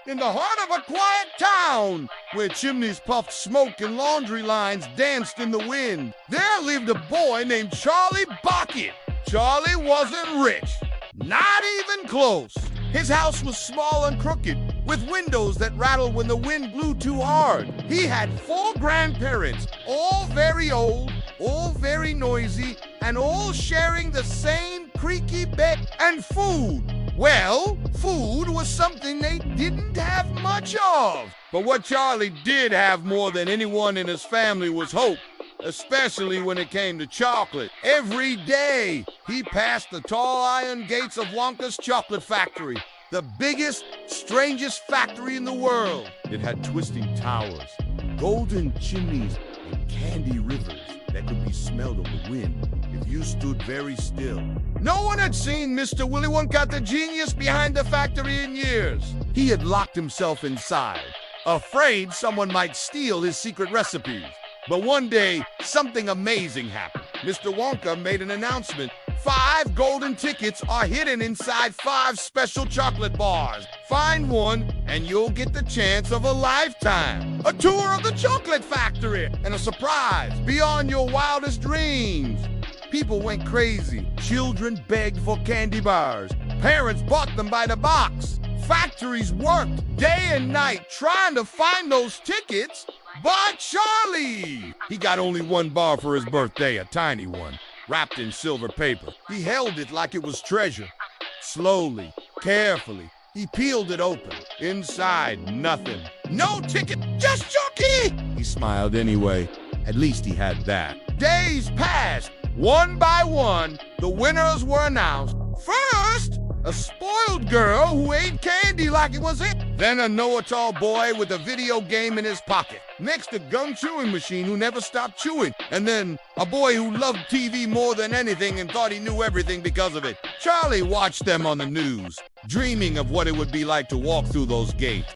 in the heart of a quiet town, where chimneys puffed smoke and laundry lines danced in the wind, there lived a boy named Charlie Bucket. Charlie wasn't rich, not even close. His house was small and crooked, with windows that rattled when the wind blew too hard. He had 4 grandparents, all very old, all very noisy, and all sharing the same creaky bed and food. Well, food was something they didn't have much of. But what Charlie did have more than anyone in his family was hope, especially when it came to chocolate. Every day, he passed the tall iron gates of Wonka's chocolate factory, the biggest, strangest factory in the world. It had twisting towers, golden chimneys, and candy rivers that could be smelled on the wind if you stood very still. No one had seen Mr. Willy Wonka, the genius behind the factory, in years. He had locked himself inside, afraid someone might steal his secret recipes. But one day, something amazing happened. Mr. Wonka made an announcement. 5 golden tickets are hidden inside 5 special chocolate bars. Find one, and you'll get the chance of a lifetime. A tour of the chocolate factory, and a surprise beyond your wildest dreams. People went crazy. Children begged for candy bars. Parents bought them by the box. Factories worked day and night trying to find those tickets. But Charlie, he got only 1 bar for his birthday, a tiny one, wrapped in silver paper. He held it like it was treasure. Slowly, carefully, he peeled it open. Inside, nothing. No ticket, just your key! He smiled anyway. At least he had that. Days passed. One by one, the winners were announced. First, a spoiled girl who ate candy like it was it. Then a know-it-all boy with a video game in his pocket. Next, a gum-chewing machine who never stopped chewing. And then a boy who loved TV more than anything and thought he knew everything because of it. Charlie watched them on the news, dreaming of what it would be like to walk through those gates.